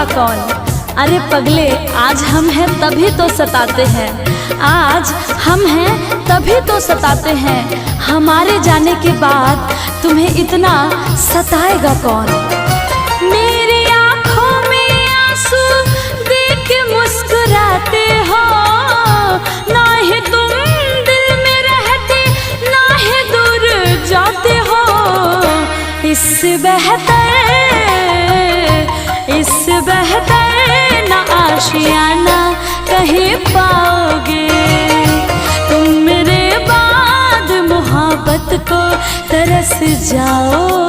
पाएगा कौन। अरे पगले, आज हम हैं तभी तो सताते हैं, आज हम हैं तभी तो सताते हैं, हमारे जाने के बाद तुम्हें इतना सताएगा कौन। मेरी आंखों में आंसू देख के मुस्कुराते हो, ना ही तुम दिल में रहते, ना ही दूर जाते हो। इससे बेहतर ना आशियाना कहीं पाओगे तुम, मेरे बाद मोहब्बत को तरस जाओ।